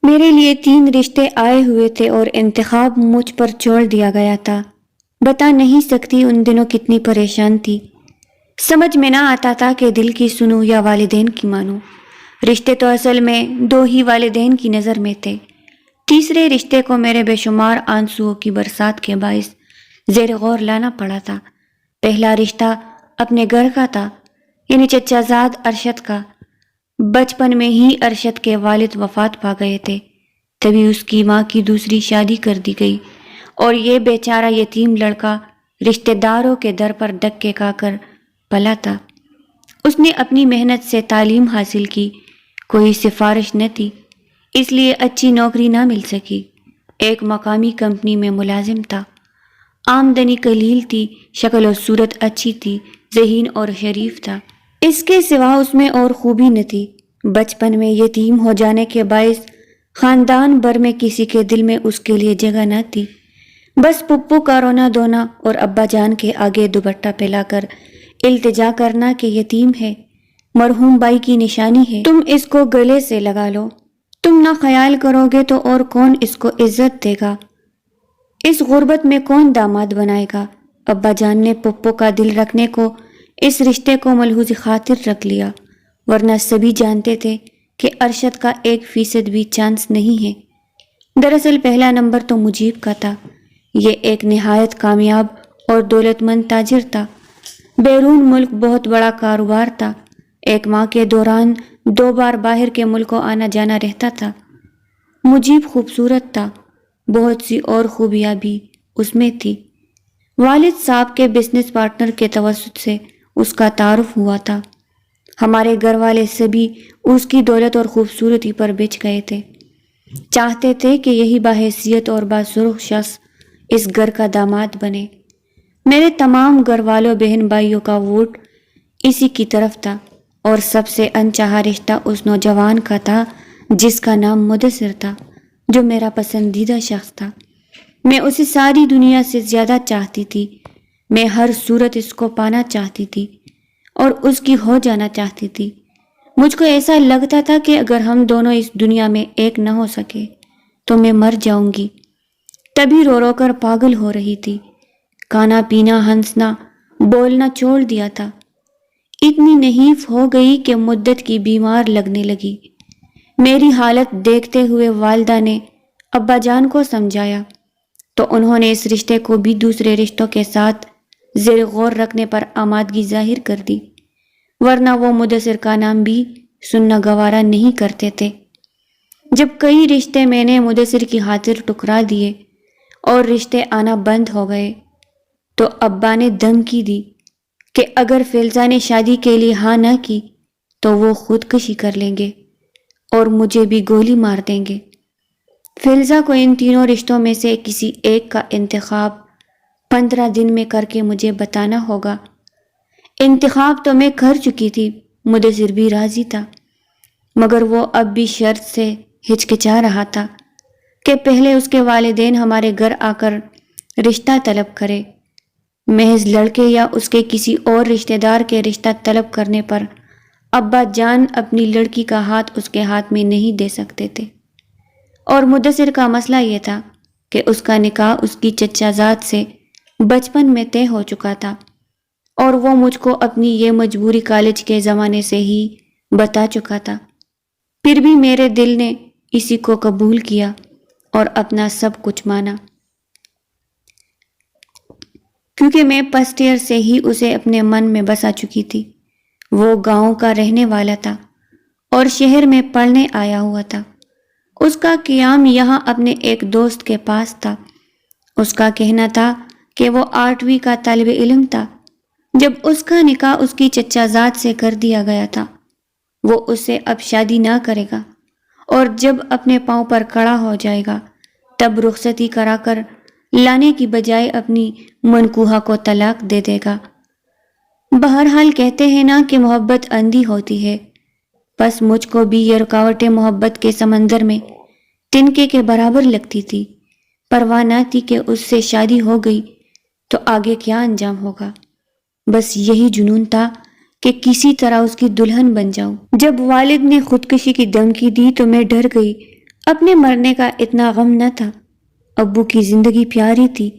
میرے لیے 3 رشتے آئے ہوئے تھے اور انتخاب مجھ پر چھوڑ دیا گیا تھا۔ بتا نہیں سکتی ان دنوں کتنی پریشان تھی۔ سمجھ میں نہ آتا تھا کہ دل کی سنوں یا والدین کی مانوں۔ رشتے تو اصل میں 2 ہی والدین کی نظر میں تھے۔ تیسرے رشتے کو میرے بے شمار آنسوؤں کی برسات کے باعث زیر غور لانا پڑا تھا۔ پہلا رشتہ اپنے گھر کا تھا، یعنی چچا زاد ارشد کا۔ بچپن میں ہی ارشد کے والد وفات پا گئے تھے، تبھی اس کی ماں کی دوسری شادی کر دی گئی اور یہ بیچارہ یتیم لڑکا رشتہ داروں کے در پر دھکے کھا کر پلا تھا۔ اس نے اپنی محنت سے تعلیم حاصل کی، کوئی سفارش نہ تھی، اس لیے اچھی نوکری نہ مل سکی۔ ایک مقامی کمپنی میں ملازم تھا، آمدنی قلیل تھی، شکل و صورت اچھی تھی، ذہین اور شریف تھا۔ اس کے سوا اس میں اور خوبی نہ تھی۔ بچپن میں یتیم ہو جانے کے باعث خاندان بھر میں کسی کے دل میں اس کے لیے جگہ نہ تھی۔ بس پپو کا رونا دھونا اور ابا جان کے آگے دوپٹہ پھیلا کر التجا کرنا کہ یتیم ہے، مرحوم بائی کی نشانی ہے، تم اس کو گلے سے لگا لو، تم نہ خیال کرو گے تو اور کون اس کو عزت دے گا، اس غربت میں کون داماد بنائے گا۔ ابا جان نے پپو کا دل رکھنے کو اس رشتے کو ملحوظ خاطر رکھ لیا، ورنہ سبھی جانتے تھے کہ ارشد کا 1% بھی چانس نہیں ہے۔ دراصل پہلا نمبر تو مجیب کا تھا۔ یہ ایک نہایت کامیاب اور دولت مند تاجر تھا، بیرون ملک بہت بڑا کاروبار تھا، ایک ماہ کے دوران 2 بار باہر کے ملکوں آنا جانا رہتا تھا۔ مجیب خوبصورت تھا، بہت سی اور خوبیاں بھی اس میں تھی۔ والد صاحب کے بزنس پارٹنر کے توسط سے اس کا تعارف ہوا تھا۔ ہمارے گھر والے سبھی اس کی دولت اور خوبصورتی پر بچ گئے تھے، چاہتے تھے کہ یہی باحیثیت اور باسرخ شخص اس گھر کا داماد بنے۔ میرے تمام گھر والوں بہن بھائیوں کا ووٹ اسی کی طرف تھا اور سب سے انچاہا رشتہ اس نوجوان کا تھا جس کا نام مدثر تھا، جو میرا پسندیدہ شخص تھا۔ میں اسے ساری دنیا سے زیادہ چاہتی تھی، میں ہر صورت اس کو پانا چاہتی تھی اور اس کی ہو جانا چاہتی تھی۔ مجھ کو ایسا لگتا تھا کہ اگر ہم دونوں اس دنیا میں ایک نہ ہو سکے تو میں مر جاؤں گی۔ تبھی رو رو کر پاگل ہو رہی تھی، کھانا پینا ہنسنا بولنا چھوڑ دیا تھا۔ اتنی نحیف ہو گئی کہ مدت کی بیمار لگنے لگی۔ میری حالت دیکھتے ہوئے والدہ نے ابا جان کو سمجھایا تو انہوں نے اس رشتے کو بھی دوسرے رشتوں کے ساتھ زیر غور رکھنے پر آمادگی ظاہر کر دی، ورنہ وہ مدثر کا نام بھی سننا گوارا نہیں کرتے تھے۔ جب کئی رشتے میں نے مدثر کی خاطر ٹکرا دیے اور رشتے آنا بند ہو گئے تو ابا نے دھمکی دی کہ اگر فیضہ نے شادی کے لیے ہاں نہ کی تو وہ خودکشی کر لیں گے اور مجھے بھی گولی مار دیں گے۔ فیضہ کو ان تینوں رشتوں میں سے کسی ایک کا انتخاب 15 دن میں کر کے مجھے بتانا ہوگا۔ انتخاب تو میں کر چکی تھی، مدثر بھی راضی تھا، مگر وہ اب بھی شرط سے ہچکچا رہا تھا کہ پہلے اس کے والدین ہمارے گھر آ کر رشتہ طلب کرے۔ محض لڑکے یا اس کے کسی اور رشتہ دار کے رشتہ طلب کرنے پر ابا جان اپنی لڑکی کا ہاتھ اس کے ہاتھ میں نہیں دے سکتے تھے، اور مدثر کا مسئلہ یہ تھا کہ اس کا نکاح اس کی چچا زاد سے بچپن میں طے ہو چکا تھا اور وہ مجھ کو اپنی یہ مجبوری کالج کے زمانے سے ہی بتا چکا تھا۔ پھر بھی میرے دل نے اسی کو قبول کیا اور اپنا سب کچھ مانا، کیونکہ میں فرسٹ ایئر سے ہی اسے اپنے من میں بسا چکی تھی۔ وہ گاؤں کا رہنے والا تھا اور شہر میں پڑھنے آیا ہوا تھا۔ اس کا قیام یہاں اپنے ایک دوست کے پاس تھا۔ اس کا کہنا تھا کہ وہ 8ویں کا طالب علم تھا جب اس کا نکاح اس کی چچا زاد سے کر دیا گیا تھا۔ وہ اس سے اب شادی نہ کرے گا اور جب اپنے پاؤں پر کھڑا ہو جائے گا تب رخصتی کرا کر لانے کی بجائے اپنی منکوحہ کو طلاق دے دے گا۔ بہرحال کہتے ہیں نا کہ محبت اندھی ہوتی ہے، بس مجھ کو بھی یہ رکاوٹیں محبت کے سمندر میں تنکے کے برابر لگتی تھی۔ پرواہ نہ تھی کہ اس سے شادی ہو گئی تو آگے کیا انجام ہوگا، بس یہی جنون تھا کہ کسی طرح اس کی دلہن بن جاؤں۔ جب والد نے خودکشی کی دھمکی دی تو میں ڈر گئی اپنے مرنے کا اتنا غم نہ تھا، ابو کی زندگی پیاری تھی،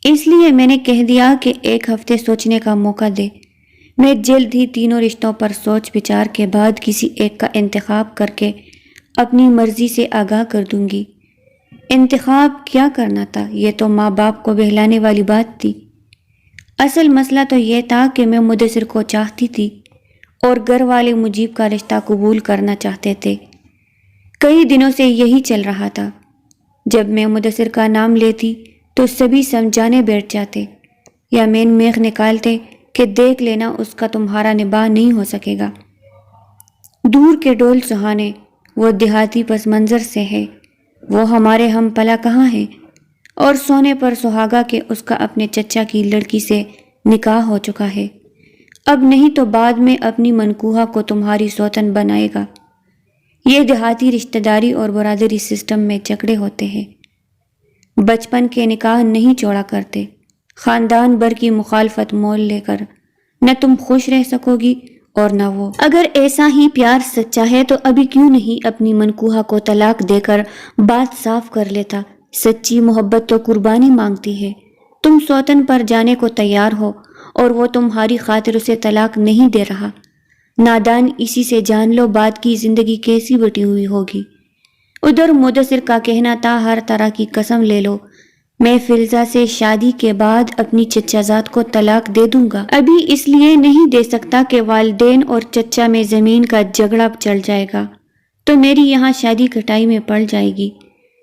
اس لیے میں نے کہہ دیا کہ 1 ہفتے سوچنے کا موقع دے۔ میں جلد ہی تینوں رشتوں پر سوچ بچار کے بعد کسی ایک کا انتخاب کر کے اپنی مرضی سے آگاہ کر دوں گی۔ انتخاب کیا کرنا تھا، یہ تو ماں باپ کو بہلانے والی بات تھی۔ اصل مسئلہ تو یہ تھا کہ میں مدثر کو چاہتی تھی اور گھر والے مجیب کا رشتہ قبول کرنا چاہتے تھے۔ کئی دنوں سے یہی چل رہا تھا۔ جب میں مدثر کا نام لیتی تو سبھی سمجھانے بیٹھ جاتے یا مین میخ نکالتے کہ دیکھ لینا اس کا تمہارا نباہ نہیں ہو سکے گا۔ دور کے ڈول سہانے، وہ دیہاتی پس منظر سے ہے، وہ ہمارے ہم پلا کہاں ہے، اور سونے پر سہاگا کہ اس کا اپنے چچا کی لڑکی سے نکاح ہو چکا ہے، اب نہیں تو بعد میں اپنی منکوہا کو تمہاری سوتن بنائے گا۔ یہ دیہاتی رشتہ داری اور برادری سسٹم میں جھگڑے ہوتے ہیں۔ بچپن کے نکاح نہیں چھوڑا کرتے، خاندان بھر کی مخالفت مول لے کر نہ تم خوش رہ سکو گی اور نہ وہ۔ اگر ایسا ہی پیار سچا ہے تو ابھی کیوں نہیں اپنی منکوہا کو طلاق دے کر بات صاف کر لیتا؟ سچی محبت تو قربانی مانگتی ہے۔ تم سوتن پر جانے کو تیار ہو اور وہ تمہاری خاطر اسے طلاق نہیں دے رہا۔ نادان، اسی سے جان لو بات کی زندگی کیسی بٹی ہوئی ہوگی۔ ادھر مدثر کا کہنا تھا ہر طرح کی قسم لے لو، میں فلزہ سے شادی کے بعد اپنی چچا زاد کو طلاق دے دوں گا۔ ابھی اس لیے نہیں دے سکتا کہ والدین اور چچا میں زمین کا جھگڑا چل جائے گا تو میری یہاں شادی کٹائی میں پڑ جائے گی۔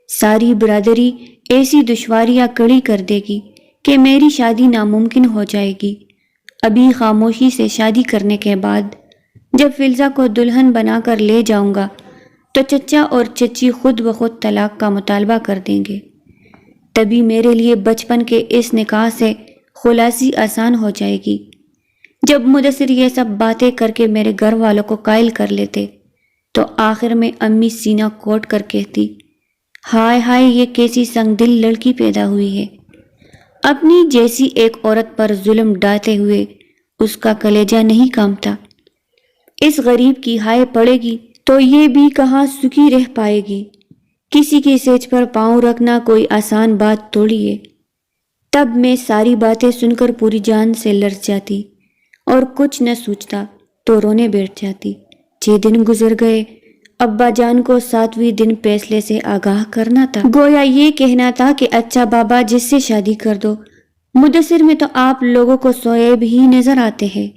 ساری برادری ایسی دشواریاں کڑی کر دے گی کہ میری شادی ناممکن ہو جائے گی۔ ابھی خاموشی سے شادی کرنے کے بعد جب فلزہ کو دلہن بنا کر لے جاؤں گا تو چچا اور چچی خود بخود طلاق کا مطالبہ کر دیں گے۔ تبھی میرے لیے بچپن کے اس نکاح سے خلاصی آسان ہو جائے گی۔ جب مدثر یہ سب باتیں کر کے میرے گھر والوں کو قائل کر لیتے تو آخر میں امی سینہ کوٹ کر کہتی، ہائے ہائے یہ کیسی سنگ دل لڑکی پیدا ہوئی ہے۔ اپنی جیسی ایک عورت پر ظلم ڈھاتے ہوئے اس کا کلیجہ نہیں کانپتا۔ اس غریب کی ہائے پڑے گی تو یہ بھی کہاں سکھی رہ پائے گی۔ کسی کی سیج پر پاؤں رکھنا کوئی آسان بات تھوڑی ہے۔ تب میں ساری باتیں سن کر پوری جان سے لرز جاتی اور کچھ نہ سوچتا تو رونے بیٹھ جاتی۔ 6 دن گزر گئے، ابا جان کو 7ویں دن فیصلے سے آگاہ کرنا تھا۔ گویا یہ کہنا تھا کہ اچھا بابا جس سے شادی کر دو۔ مدثر میں تو آپ لوگوں کو شعیب ہی نظر آتے ہیں۔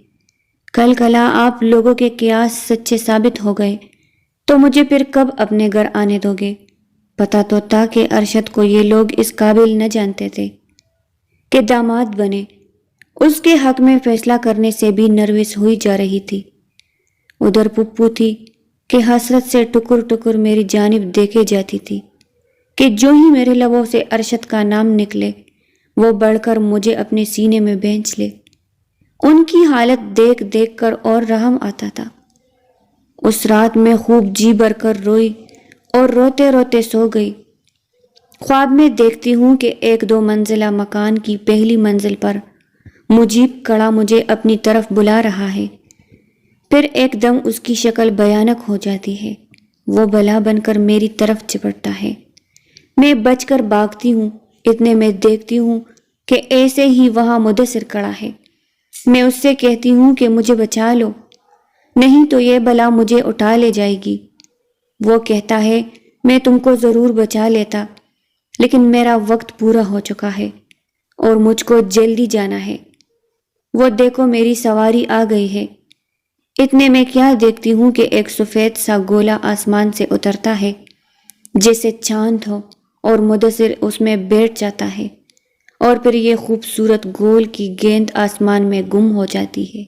کل کلا آپ لوگوں کے قیاس سچے ثابت ہو گئے تو مجھے پھر کب اپنے گھر آنے دو گے؟ پتا تو تھا کہ ارشد کو یہ لوگ اس قابل نہ جانتے تھے کہ داماد بنے۔ اس کے حق میں فیصلہ کرنے سے بھی نروس ہوئی جا رہی تھی۔ ادھر پپو تھی کہ حسرت سے ٹکر ٹکر میری جانب دیکھے جاتی تھی کہ جو ہی میرے لبوں سے ارشد کا نام نکلے وہ بڑھ کر مجھے اپنے سینے میں بھینچ لے۔ ان کی حالت دیکھ دیکھ کر اور رحم آتا تھا۔ اس رات میں خوب جی بھر کر روئی اور روتے روتے سو گئی۔ خواب میں دیکھتی ہوں کہ 1-2 منزلہ مکان کی پہلی منزل پر مجیب کڑا مجھے اپنی طرف بلا رہا ہے، پھر ایک دم اس کی شکل بھیانک ہو جاتی ہے، وہ بلا بن کر میری طرف چپٹتا ہے۔ میں بچ کر بھاگتی ہوں، اتنے میں دیکھتی ہوں کہ ایسے ہی وہاں مدثر کڑا ہے۔ میں اس سے کہتی ہوں کہ مجھے بچا لو، نہیں تو یہ بلا مجھے اٹھا لے جائے گی۔ وہ کہتا ہے میں تم کو ضرور بچا لیتا، لیکن میرا وقت پورا ہو چکا ہے اور مجھ کو جلدی جانا ہے۔ وہ دیکھو میری سواری آ گئی ہے۔ اتنے میں کیا دیکھتی ہوں کہ ایک سفید سا گولا آسمان سے اترتا ہے جیسے چاند ہو اور مدثر اس میں بیٹھ جاتا ہے اور پھر یہ خوبصورت گول کی گیند آسمان میں گم ہو جاتی ہے۔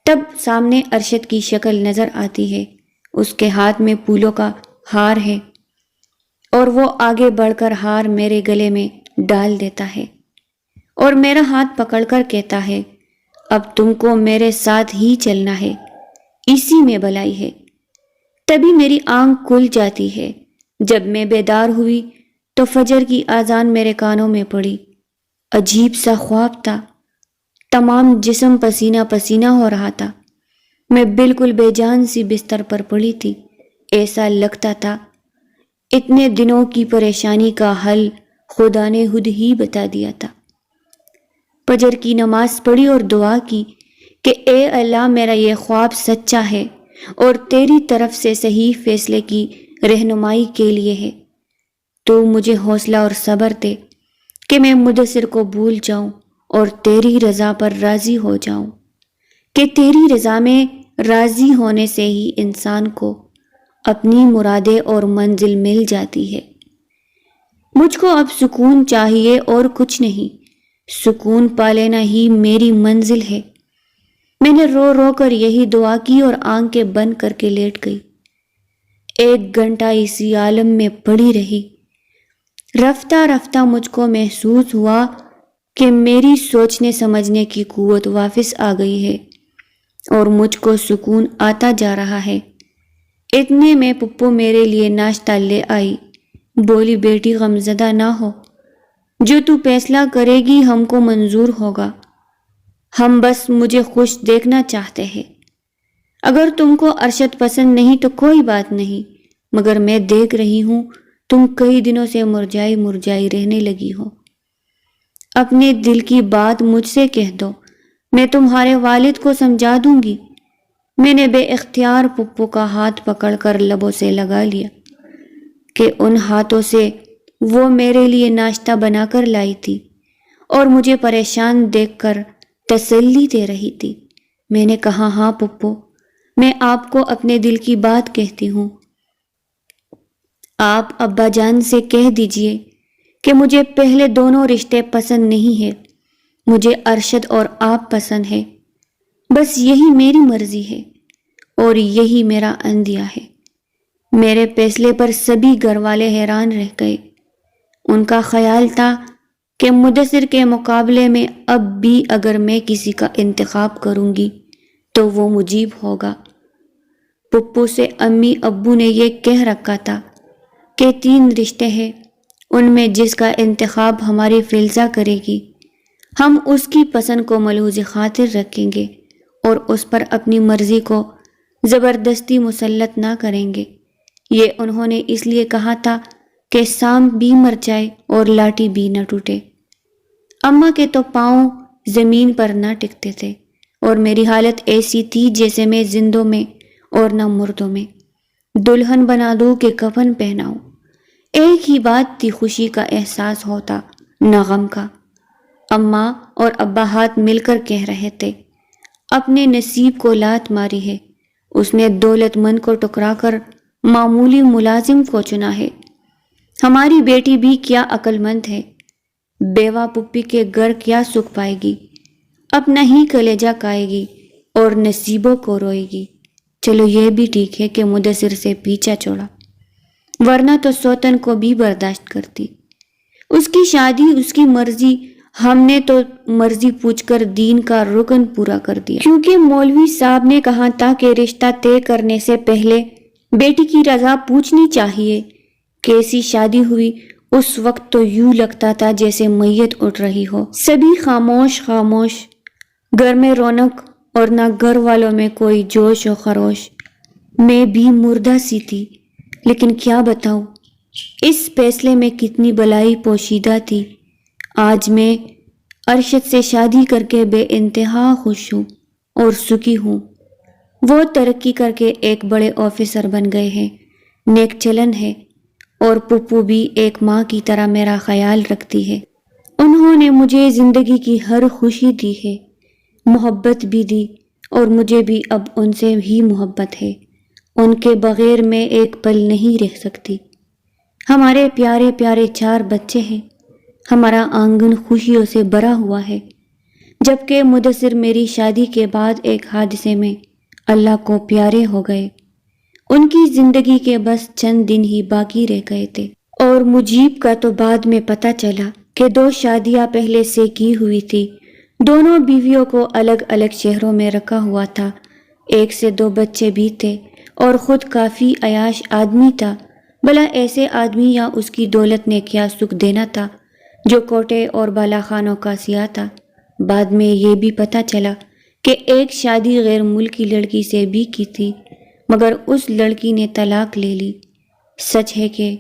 تب سامنے ارشد کی شکل نظر آتی ہے، اس کے ہاتھ میں پھولوں کا ہار ہے اور وہ آگے بڑھ کر ہار میرے گلے میں ڈال دیتا ہے اور میرا ہاتھ پکڑ کر کہتا ہے اب تم کو میرے ساتھ ہی چلنا ہے، اسی میں بھلائی ہے۔ تبھی میری آنکھ کھل جاتی ہے۔ جب میں بیدار ہوئی تو فجر کی اذان میرے کانوں میں پڑی۔ عجیب سا خواب تھا، تمام جسم پسینہ پسینہ ہو رہا تھا۔ میں بالکل بے جان سی بستر پر پڑی تھی، ایسا لگتا تھا اتنے دنوں کی پریشانی کا حل خدا نے خود ہی بتا دیا تھا۔ فجر کی نماز پڑھی اور دعا کی کہ اے اللہ، میرا یہ خواب سچا ہے اور تیری طرف سے صحیح فیصلے کی رہنمائی کے لیے ہے۔ تو مجھے حوصلہ اور صبر دے کہ میں مدثر کو بھول جاؤں اور تیری رضا پر راضی ہو جاؤں، کہ تیری رضا میں راضی ہونے سے ہی انسان کو اپنی مرادیں اور منزل مل جاتی ہے۔ مجھ کو اب سکون چاہیے اور کچھ نہیں، سکون پا لینا ہی میری منزل ہے۔ میں نے رو رو کر یہی دعا کی اور آنکھیں بند کر کے لیٹ گئی۔ 1 گھنٹہ اسی عالم میں پڑی رہی۔ رفتہ رفتہ مجھ کو محسوس ہوا کہ میری سوچنے سمجھنے کی قوت واپس آ گئی ہے اور مجھ کو سکون آتا جا رہا ہے۔ اتنے میں پپو میرے لیے ناشتہ لے آئی۔ بولی، بیٹی غمزدہ نہ ہو، جو تو فیصلہ کرے گی ہم کو منظور ہوگا، ہم بس مجھے خوش دیکھنا چاہتے ہیں۔ اگر تم کو ارشد پسند نہیں تو کوئی بات نہیں، مگر میں دیکھ رہی ہوں تم کئی دنوں سے مرجائی مرجائی رہنے لگی ہو۔ اپنے دل کی بات مجھ سے کہہ دو، میں تمہارے والد کو سمجھا دوں گی۔ میں نے بے اختیار پپو کا ہاتھ پکڑ کر لبوں سے لگا لیا کہ ان ہاتھوں سے وہ میرے لیے ناشتہ بنا کر لائی تھی اور مجھے پریشان دیکھ کر تسلی دے رہی تھی۔ میں نے کہا، ہاں پپو، میں آپ کو اپنے دل کی بات کہتی ہوں۔ آپ ابا جان سے کہہ دیجئے کہ مجھے پہلے دونوں رشتے پسند نہیں ہیں، مجھے ارشد اور آپ پسند ہے۔ بس یہی میری مرضی ہے اور یہی میرا عندیہ ہے۔ میرے فیصلے پر سبھی گھر والے حیران رہ گئے۔ ان کا خیال تھا کہ مدثر کے مقابلے میں اب بھی اگر میں کسی کا انتخاب کروں گی تو وہ مجیب ہوگا۔ پپو سے امی ابو نے یہ کہہ رکھا تھا کہ 3 رشتے ہیں، ان میں جس کا انتخاب ہماری فلزا کرے گی ہم اس کی پسند کو ملحوظ خاطر رکھیں گے اور اس پر اپنی مرضی کو زبردستی مسلط نہ کریں گے۔ یہ انہوں نے اس لیے کہا تھا کہ سانپ بھی مر جائے اور لاٹھی بھی نہ ٹوٹے۔ اماں کے تو پاؤں زمین پر نہ ٹکتے تھے اور میری حالت ایسی تھی جیسے میں زندوں میں اور نہ مردوں میں، دلہن بنا دوں کہ کفن پہناؤں۔ ایک ہی بات تھی، خوشی کا احساس ہوتا نہ غم کا۔ اماں اور ابا ہاتھ مل کر کہہ رہے تھے، اپنے نصیب کو لات ماری ہے، اس نے دولت مند کو ٹکرا کر معمولی ملازم کو چنا ہے۔ ہماری بیٹی بھی کیا عقل مند ہے، بیوہ پپی کے گھر کیا سکھ پائے گی، اپنا ہی کلیجہ کھائے گی اور نصیبوں کو روئے گی۔ چلو یہ بھی ٹھیک ہے کہ مدثر سے پیچھا چھوڑا، ورنہ تو سوتن کو بھی برداشت کرتی۔ اس کی شادی، اس کی مرضی، ہم نے تو مرضی پوچھ کر دین کا رکن پورا کر دیا، کیونکہ مولوی صاحب نے کہا تھا کہ رشتہ طے کرنے سے پہلے بیٹی کی رضا پوچھنی چاہیے۔ کیسی شادی ہوئی، اس وقت تو یوں لگتا تھا جیسے میت اٹھ رہی ہو، سبھی خاموش خاموش، گھر میں رونق اور نہ گھر والوں میں کوئی جوش و خروش۔ میں بھی مردہ سی تھی، لیکن کیا بتاؤں اس فیصلے میں کتنی بلائی پوشیدہ تھی۔ آج میں ارشد سے شادی کر کے بے انتہا خوش ہوں اور سکھی ہوں۔ وہ ترقی کر کے ایک بڑے آفیسر بن گئے ہیں، نیک چلن ہے، اور پپو بھی ایک ماں کی طرح میرا خیال رکھتی ہے۔ انہوں نے مجھے زندگی کی ہر خوشی دی ہے، محبت بھی دی، اور مجھے بھی اب ان سے ہی محبت ہے۔ ان کے بغیر میں ایک پل نہیں رہ سکتی۔ ہمارے پیارے پیارے 4 بچے ہیں، ہمارا آنگن خوشیوں سے بھرا ہوا ہے، جبکہ مدثر میری شادی کے بعد ایک حادثے میں اللہ کو پیارے ہو گئے۔ ان کی زندگی کے بس چند دن ہی باقی رہ گئے تھے، اور مجیب کا تو بعد میں پتہ چلا کہ 2 شادیاں پہلے سے کی ہوئی تھی، دونوں بیویوں کو الگ الگ شہروں میں رکھا ہوا تھا، 1 سے 2 بچے بھی تھے، اور خود کافی عیاش آدمی تھا۔ بھلا ایسے آدمی یا اس کی دولت نے کیا سکھ دینا تھا جو کوٹے اور بالا خانوں کا سیاہ تھا۔ بعد میں یہ بھی پتہ چلا کہ ایک شادی غیر ملکی لڑکی سے بھی کی تھی، مگر اس لڑکی نے طلاق لے لی۔ سچ ہے کہ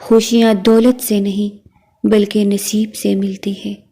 خوشیاں دولت سے نہیں بلکہ نصیب سے ملتی ہے۔